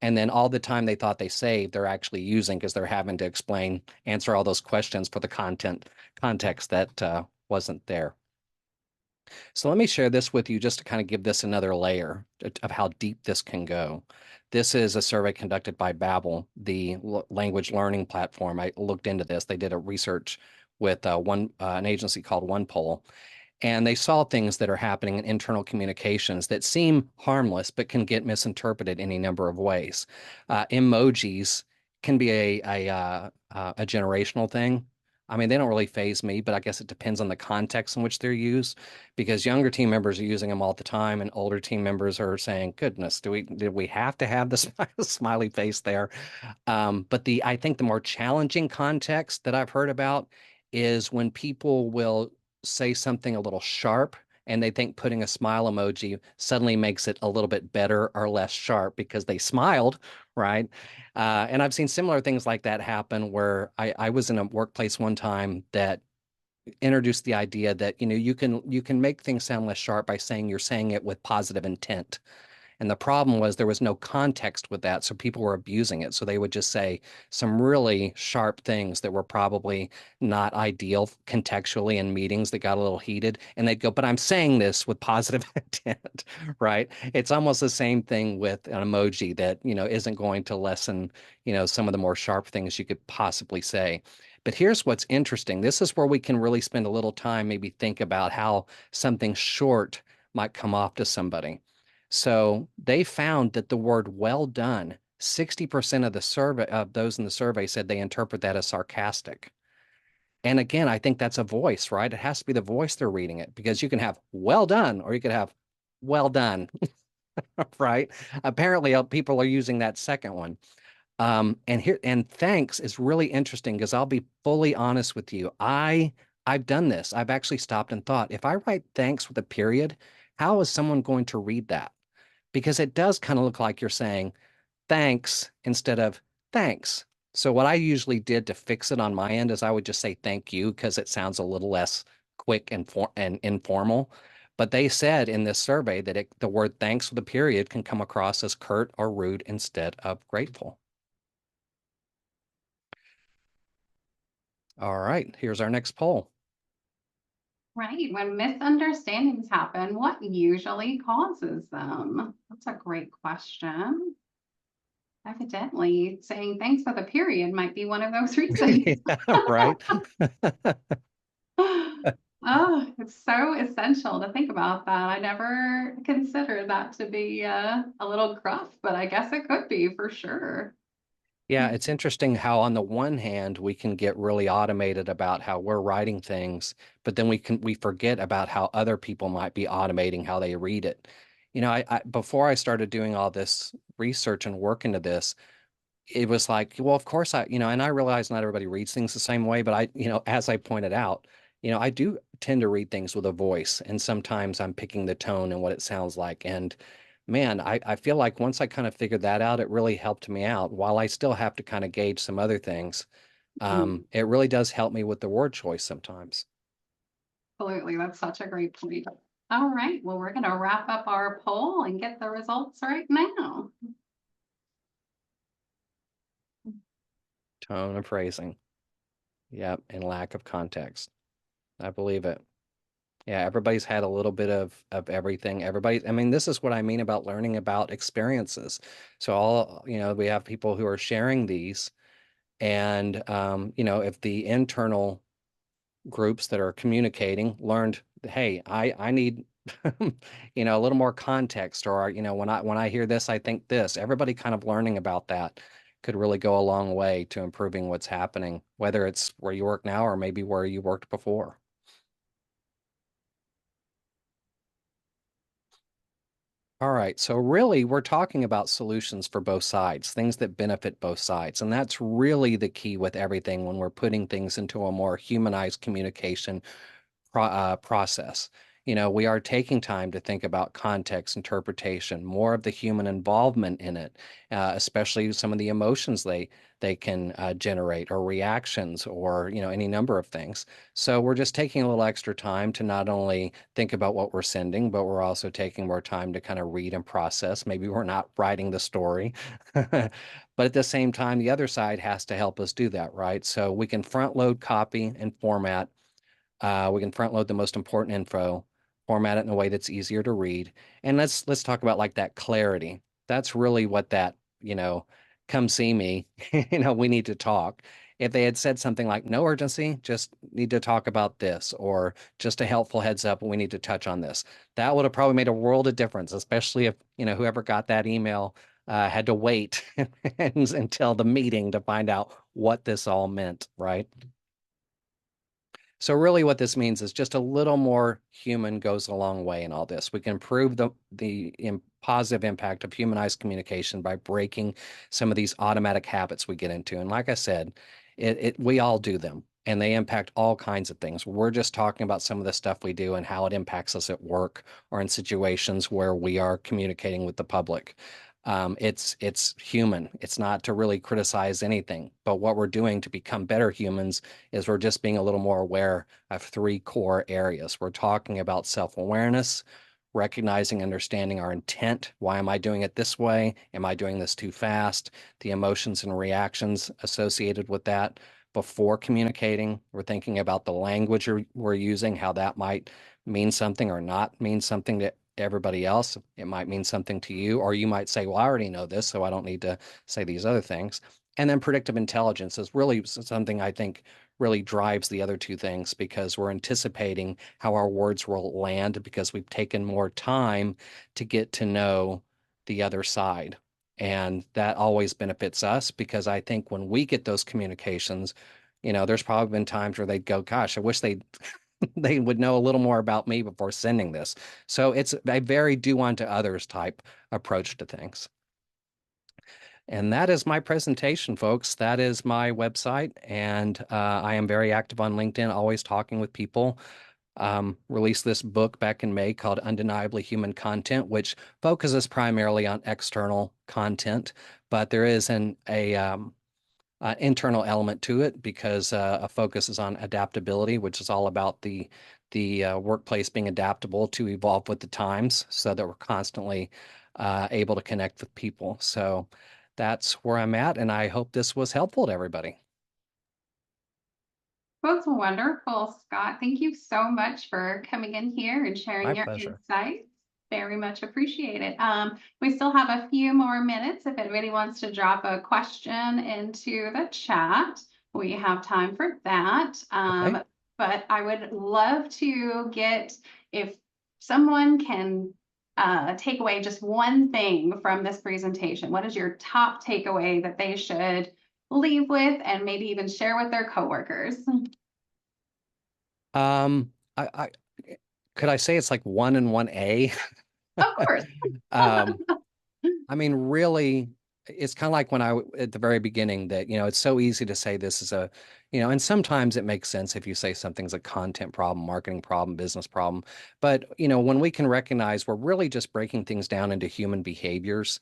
And then all the time they thought they saved, they're actually using because they're having to answer all those questions for the context that wasn't there. So let me share this with you just to kind of give this another layer of how deep this can go. This is a survey conducted by Babbel, the language learning platform. I looked into this. They did a research with an agency called OnePoll, and they saw things that are happening in internal communications that seem harmless but can get misinterpreted any number of ways. Emojis can be a generational thing. I mean, they don't really phase me, but I guess it depends on the context in which they're used, because younger team members are using them all the time, and older team members are saying, "Goodness, did we have to have the smiley face there?" But I think the more challenging context that I've heard about is when people will say something a little sharp and they think putting a smile emoji suddenly makes it a little bit better or less sharp because they smiled, right? And I've seen similar things like that happen where I was in a workplace one time that introduced the idea that you can make things sound less sharp by saying you're saying it with positive intent. And the problem was there was no context with that. So people were abusing it. So they would just say some really sharp things that were probably not ideal contextually in meetings that got a little heated. And they'd go, but I'm saying this with positive intent, right? It's almost the same thing with an emoji that, isn't going to lessen, some of the more sharp things you could possibly say. But here's what's interesting. This is where we can really spend a little time, maybe think about how something short might come off to somebody. So they found that the word well done, 60% of those in the survey said they interpret that as sarcastic. And again, I think that's a voice, right? It has to be the voice they're reading it, because you can have well done or you could have well done, right? Apparently, people are using that second one. And thanks is really interesting because I'll be fully honest with you. I've done this. I've actually stopped and thought, if I write thanks with a period, how is someone going to read that? Because it does kind of look like you're saying thanks instead of thanks. So what I usually did to fix it on my end is I would just say thank you because it sounds a little less quick and informal. But they said in this survey that the word thanks with a period can come across as curt or rude instead of grateful. All right, here's our next poll. Right. When misunderstandings happen, what usually causes them? That's a great question. Evidently, saying thanks for the period might be one of those reasons. Yeah, right. Oh, it's so essential to think about that. I never considered that to be a little gruff, but I guess it could be for sure. Yeah, it's interesting how on the one hand we can get really automated about how we're writing things, but then we forget about how other people might be automating how they read it. I before I started doing all this research and work into this, it was like, well, of course and I realize not everybody reads things the same way, but as I pointed out, I do tend to read things with a voice, and sometimes I'm picking the tone and what it sounds like. And man, I feel like once I kind of figured that out, it really helped me out. While I still have to kind of gauge some other things, it really does help me with the word choice sometimes. Absolutely. That's such a great point. All right. Well, we're going to wrap up our poll and get the results right now. Tone and phrasing. Yep, and lack of context. I believe it. Yeah, everybody's had a little bit of everything. I mean, this is what I mean about learning about experiences. So we have people who are sharing these, and if the internal groups that are communicating learned, hey, I need a little more context, or when I hear this, I think this. Everybody kind of learning about that could really go a long way to improving what's happening, whether it's where you work now or maybe where you worked before. All right, so really, we're talking about solutions for both sides, things that benefit both sides. And that's really the key with everything when we're putting things into a more humanized communication process. We are taking time to think about context, interpretation, more of the human involvement in it, especially some of the emotions they can generate, or reactions, or any number of things. So we're just taking a little extra time to not only think about what we're sending, but we're also taking more time to kind of read and process. Maybe we're not writing the story, but at the same time, the other side has to help us do that, right? So we can front load copy and format. We can front load the most important info, format it in a way that's easier to read. And let's talk about like that clarity. That's really what that, come see me, we need to talk. If they had said something like no urgency, just need to talk about this, or just a helpful heads up, we need to touch on this. That would have probably made a world of difference, especially if, whoever got that email had to wait until the meeting to find out what this all meant, right? So really what this means is just a little more human goes a long way in all this. We can improve the positive impact of humanized communication by breaking some of these automatic habits we get into. And like I said, we all do them, and they impact all kinds of things. We're just talking about some of the stuff we do and how it impacts us at work or in situations where we are communicating with the public. It's human. It's not to really criticize anything, but what we're doing to become better humans is we're just being a little more aware of three core areas. We're talking about self-awareness, recognizing, understanding our intent. Why am I doing it this way? Am I doing this too fast? The emotions and reactions associated with that. Before communicating, we're thinking about the language we're using, how that might mean something or not mean something to everybody else. It might mean something to you, or you might say, well, I already know this, so I don't need to say these other things. And then predictive intelligence is really something I think really drives the other two things, because we're anticipating how our words will land because we've taken more time to get to know the other side. And that always benefits us, because I think when we get those communications, there's probably been times where they'd go, gosh, I wish they would know a little more about me before sending this. So it's a very do unto others type approach to things. And that is my presentation, folks. That is my website. And I am very active on LinkedIn, always talking with people. Released this book back in May called Undeniably Human Content, which focuses primarily on external content, but there is an internal element to it, because a focus is on adaptability, which is all about the workplace being adaptable to evolve with the times, so that we're constantly able to connect with people. So that's where I'm at, and I hope this was helpful to everybody. That's wonderful, Scott. Thank you so much for coming in here and My sharing your pleasure. insights. Very much appreciated. We still have a few more minutes. If anybody wants to drop a question into the chat, we have time for that. Okay. But I would love to get, if someone can take away just one thing from this presentation, what is your top takeaway that they should leave with and maybe even share with their coworkers? I could I say it's like one and one A? Of course. Um, I mean, really, it's kind of like when at the very beginning that, it's so easy to say this is and sometimes it makes sense if you say something's a content problem, marketing problem, business problem. But, when we can recognize we're really just breaking things down into human behaviors.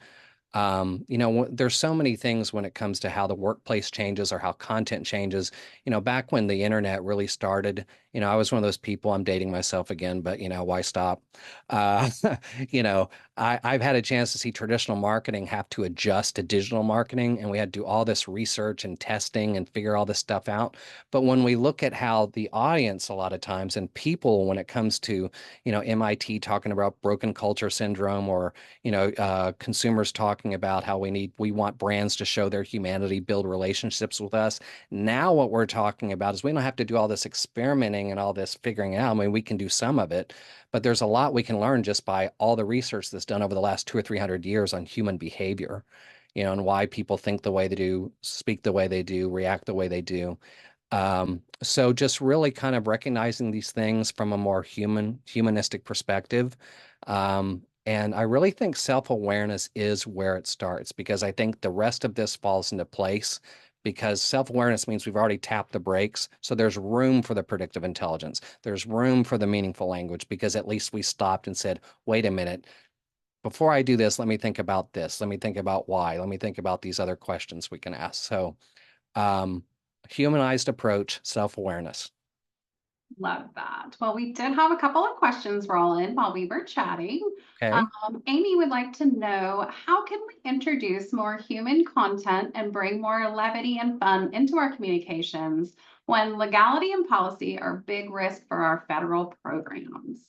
There's so many things when it comes to how the workplace changes or how content changes. Back when the internet really started, I was one of those people, I'm dating myself again, but why stop? Uh, you know, I've had a chance to see traditional marketing have to adjust to digital marketing, and we had to do all this research and testing and figure all this stuff out. But when we look at how the audience, a lot of times, and people, when it comes to, MIT talking about broken culture syndrome, or consumers talking about how we want brands to show their humanity, build relationships with us. Now, what we're talking about is we don't have to do all this experimenting and all this figuring out. I mean, we can do some of it, but there's a lot we can learn just by all the research that's done over the last 200 or 300 years on human behavior, and why people think the way they do, speak the way they do, react the way they do. So just really kind of recognizing these things from a more humanistic perspective. And I really think self-awareness is where it starts, because I think the rest of this falls into place, because self-awareness means we've already tapped the brakes. So there's room for the predictive intelligence. There's room for the meaningful language, because at least we stopped and said, wait a minute, before I do this, let me think about this. Let me think about why. Let me think about these other questions we can ask. So um, humanized approach, self-awareness. Love that. Well, we did have a couple of questions roll in while we were chatting. Okay. Amy would like to know, how can we introduce more human content and bring more levity and fun into our communications when legality and policy are big risk for our federal programs?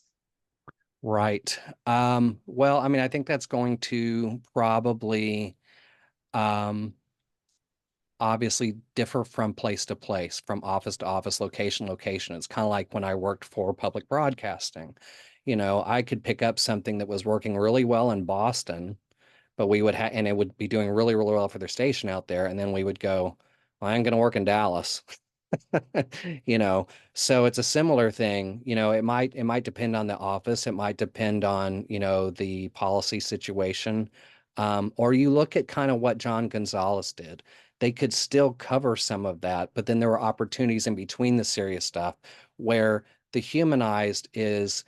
Right. Well, I mean, I think that's going to probably um, obviously differ from place to place, from office to office, location to location. It's kind of like when I worked for public broadcasting. I could pick up something that was working really well in Boston, but we would have, and it would be doing really, really well for their station out there. And then we would go, well, I'm going to work in Dallas. you know so it's a similar thing. It might depend on the office, it might depend on the policy situation. Or you look at kind of what John Gonzalez did. They could still cover some of that, but then there were opportunities in between the serious stuff where the humanized is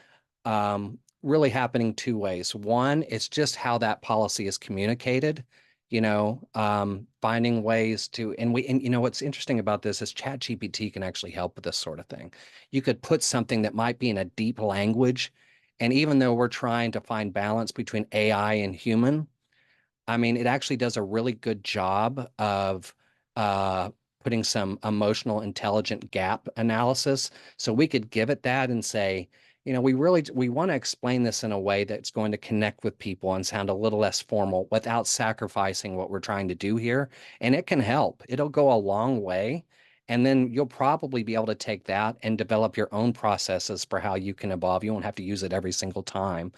really happening two ways. One, it's just how that policy is communicated, finding ways to, and what's interesting about this is ChatGPT can actually help with this sort of thing. You could put something that might be in a deep language, and even though we're trying to find balance between AI and human, I mean, it actually does a really good job of uh, putting some emotional intelligent gap analysis. So we could give it that and say, we want to explain this in a way that's going to connect with people and sound a little less formal without sacrificing what we're trying to do here. And it can help. It'll go a long way. And then you'll probably be able to take that and develop your own processes for how you can evolve. You won't have to use it every single time.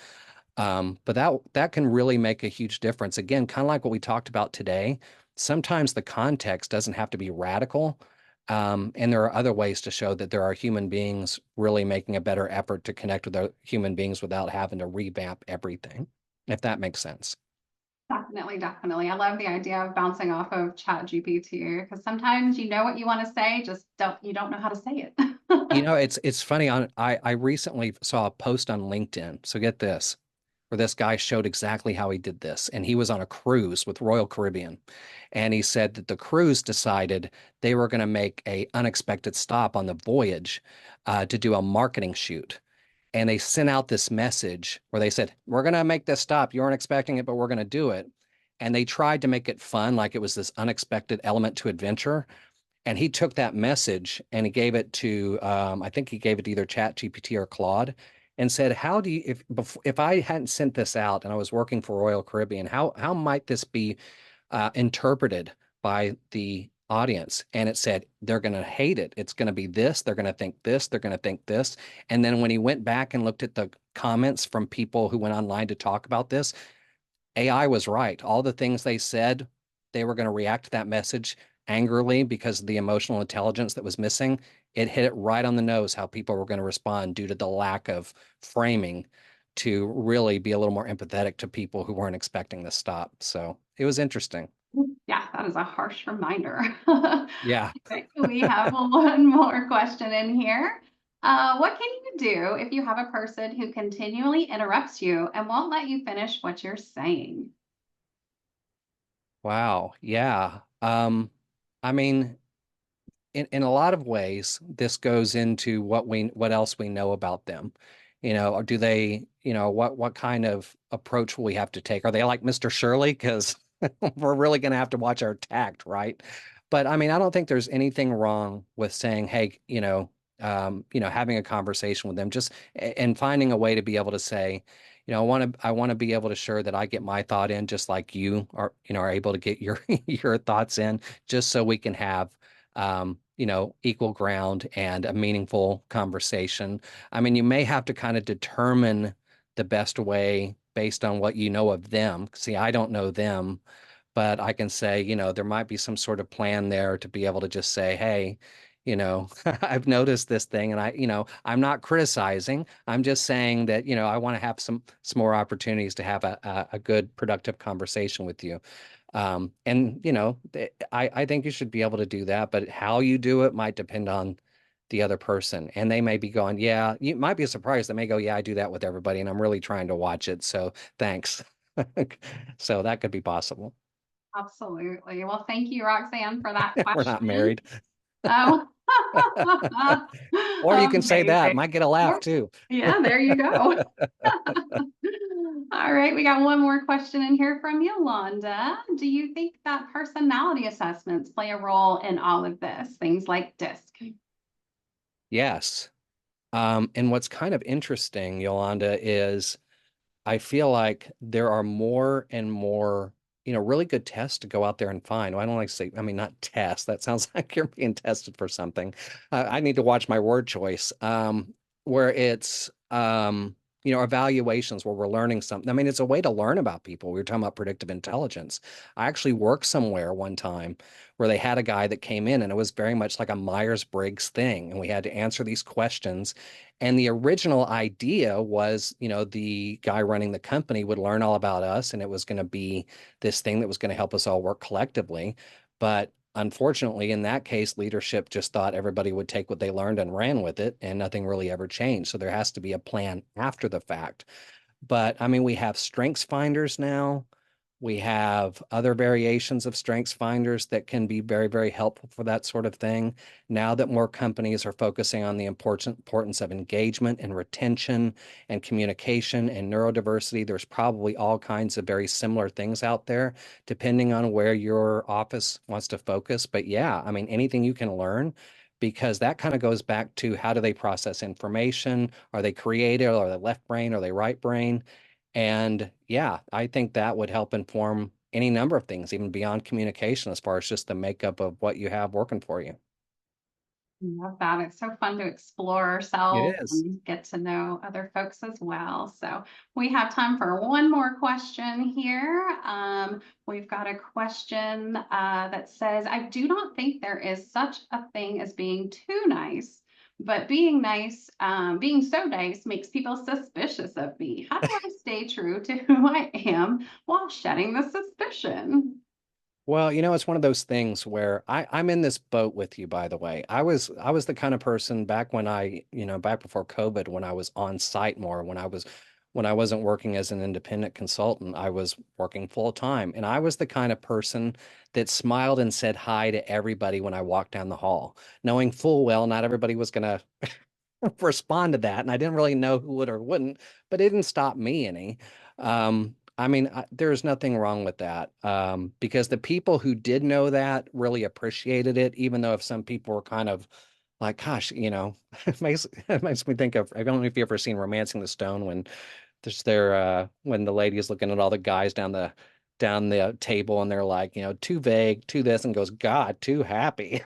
But that can really make a huge difference. Again, kind of like what we talked about today. Sometimes the context doesn't have to be radical. And there are other ways to show that there are human beings really making a better effort to connect with other human beings without having to revamp everything, if that makes sense. Definitely, definitely. I love the idea of bouncing off of Chat GPT because sometimes you know what you want to say, just don't know how to say it. It's funny. I recently saw a post on LinkedIn. So get this, where this guy showed exactly how he did this. And he was on a cruise with Royal Caribbean. And he said that the cruise decided they were going to make a unexpected stop on the voyage to do a marketing shoot. And they sent out this message where they said, we're going to make this stop. You weren't expecting it, but we're going to do it. And they tried to make it fun, like it was this unexpected element to adventure. And he took that message and he gave it to, I think he gave it to either Chat GPT or Claude, and said, "How do you, if I hadn't sent this out and I was working for Royal Caribbean, how might this be interpreted by the audience?" And it said, "They're going to hate it. It's going to be this. They're going to think this. They're going to think this." And then when he went back and looked at the comments from people who went online to talk about this, AI was right. All the things they said, they were going to react to that message angrily because of the emotional intelligence that was missing. It hit it right on the nose how people were going to respond due to the lack of framing to really be a little more empathetic to people who weren't expecting this stop. So it was interesting. Yeah, that is a harsh reminder. Yeah. Okay, we have one more question in here. What can you do if you have a person who continually interrupts you and won't let you finish what you're saying? Wow. Yeah. I mean, in a lot of ways, this goes into what else we know about them. Or do they, what kind of approach will we have to take? Are they like Mr. Shirley? Because we're really going to have to watch our tact, right? But I mean, I don't think there's anything wrong with saying, hey, having a conversation with them, just and finding a way to be able to say, I want to be able to sure that I get my thought in just like you are, are able to get your your thoughts in, just so we can have equal ground and a meaningful conversation. I mean, you may have to kind of determine the best way based on what you know of them. See, I don't know them, but I can say, there might be some sort of plan there to be able to just say, hey, I've noticed this thing and I'm not criticizing. I'm just saying that, I want to have some more opportunities to have a good productive conversation with you. And I think you should be able to do that, but how you do it might depend on the other person. And they may be going, yeah, you might be surprised. They may go, yeah, I do that with everybody, and I'm really trying to watch it. So thanks. So that could be possible. Absolutely. Well, thank you, Roxanne, for that We're not question. married. Oh, Or you can say that, amazing. might get a laugh Or- too. Yeah, there you go. All right, we got one more question in here from Yolanda. Do you think that personality assessments play a role in all of this? Things like DISC. Yes. And what's kind of interesting, Yolanda, is I feel like there are more and more, really good tests to go out there and find. Well, I don't like to say, I mean, not test. That sounds like you're being tested for something. I need to watch my word choice. Where it's, evaluations where we're learning something. I mean, it's a way to learn about people. We were talking about predictive intelligence. I actually worked somewhere one time where they had a guy that came in and it was very much like a Myers-Briggs thing. And we had to answer these questions. And the original idea was, the guy running the company would learn all about us and it was going to be this thing that was going to help us all work collectively. But unfortunately, in that case, leadership just thought everybody would take what they learned and ran with it, and nothing really ever changed. So there has to be a plan after the fact. But I mean, we have strengths finders now. We have other variations of strengths finders that can be very, very helpful for that sort of thing. Now that more companies are focusing on the importance of engagement and retention and communication and neurodiversity, there's probably all kinds of very similar things out there, depending on where your office wants to focus. But yeah, I mean, anything you can learn, because that kind of goes back to how do they process information? Are they creative? Are they left brain? Are they right brain? And yeah, I think that would help inform any number of things, even beyond communication, as far as just the makeup of what you have working for you. Love that. It's so fun to explore It ourselves is. and get to know other folks as well. So we have time for one more question here. We've got a question that says, I do not think there is such a thing as being too nice, but being so nice makes people suspicious of me. How do I stay true to who I am while shedding the suspicion? Well, it's one of those things where I'm in this boat with you, by the way. I was the kind of person back when back before COVID, when I was on site more, when I wasn't working as an independent consultant, I was working full time. And I was the kind of person that smiled and said hi to everybody when I walked down the hall, knowing full well not everybody was gonna respond to that. And I didn't really know who would or wouldn't, but it didn't stop me any. I mean, there's nothing wrong with that, because the people who did know that really appreciated it, even though if some people were kind of like, gosh, it makes me think of, I don't know if you've ever seen Romancing the Stone when when the lady is looking at all the guys down the table and they're like, too vague, too this, and goes, God, too happy.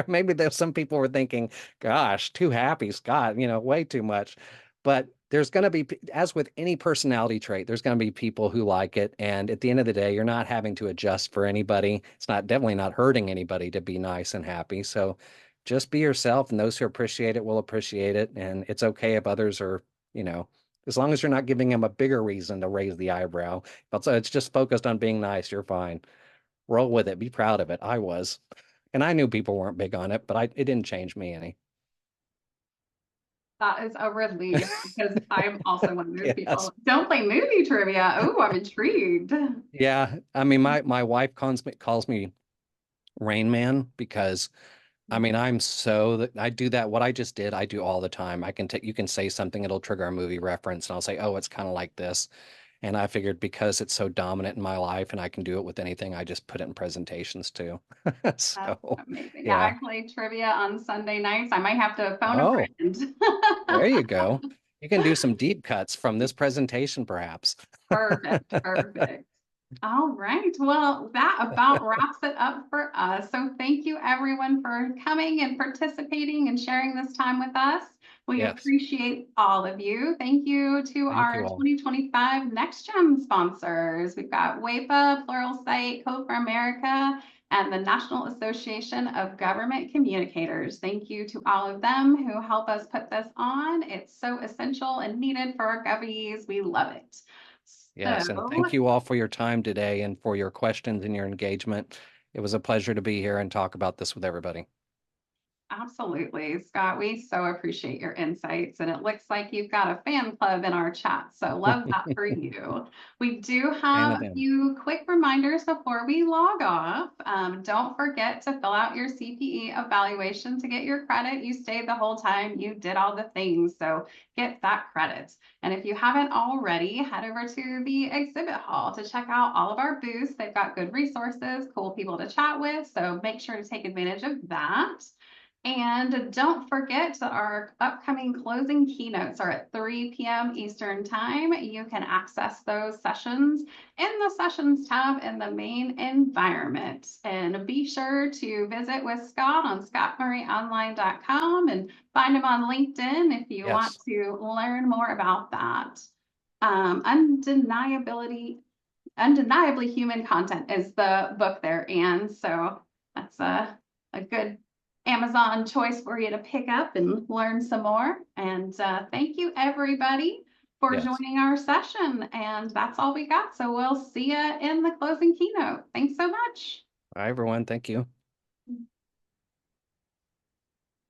Maybe there's some people were thinking, gosh, too happy, Scott, way too much. But there's going to be, as with any personality trait, there's going to be people who like it. And at the end of the day, you're not having to adjust for anybody. It's not definitely not hurting anybody to be nice and happy. So just be yourself, and those who appreciate it will appreciate it. And it's okay if others are, you know, as long as you're not giving them a bigger reason to raise the eyebrow. But so it's just focused on being nice. You're fine. Roll with it. Be proud of it. I was. And I knew people weren't big on it, but it didn't change me any. That is a relief because I'm also one of those Yes. people. Don't play movie trivia. Oh, I'm intrigued. Yeah. I mean, my wife calls me Rain Man because I mean, I'm so that I do that. What I just did, I do all the time. I can take you can say something, it'll trigger a movie reference, and I'll say, oh, it's kind of like this. And I figured because it's so dominant in my life and I can do it with anything, I just put it in presentations too. That's So, amazing. Yeah, yeah. I play trivia on Sunday nights. I might have to phone a Oh, friend. there you go. You can do some deep cuts from this presentation, perhaps. Perfect, perfect. All right. Well, that about wraps it up for us. So thank you everyone for coming and participating and sharing this time with us. We Yes. appreciate all of you. Thank you to Thank our you all. 2025 NextGen sponsors. We've got WAPA, Pluralsight, Code for America, and the National Association of Government Communicators. Thank you to all of them who help us put this on. It's so essential and needed for our govies. We love it. Yes. And So thank you all for your time today and for your questions and your engagement. It was a pleasure to be here and talk about this with everybody. absolutely, Scott. We so appreciate your insights. And it looks like you've got a fan club in our chat. So love that for you. We do Fan have of a them. few quick reminders before we log off. Don't forget to fill out your CPE evaluation to get your credit. You stayed the whole time, you did all the things. So get that credit. And if you haven't already, head over to the exhibit hall to check out all of our booths. They've got good resources, cool people to chat with. So make sure to take advantage of that. And don't forget that our upcoming closing keynotes are at 3 p.m. Eastern Time. You can access those sessions in the Sessions tab in the main environment. And be sure to visit with Scott on scottmurrayonline.com and find him on LinkedIn if you want Yes. to learn more about that. Undeniably Human Content is the book there, Anne. So that's a good Amazon choice for you to pick up and learn some more. And thank you, everybody, for Yes. joining our session. And that's all we got. So we'll see you in the closing keynote. Thanks so much. Bye, everyone. Thank you.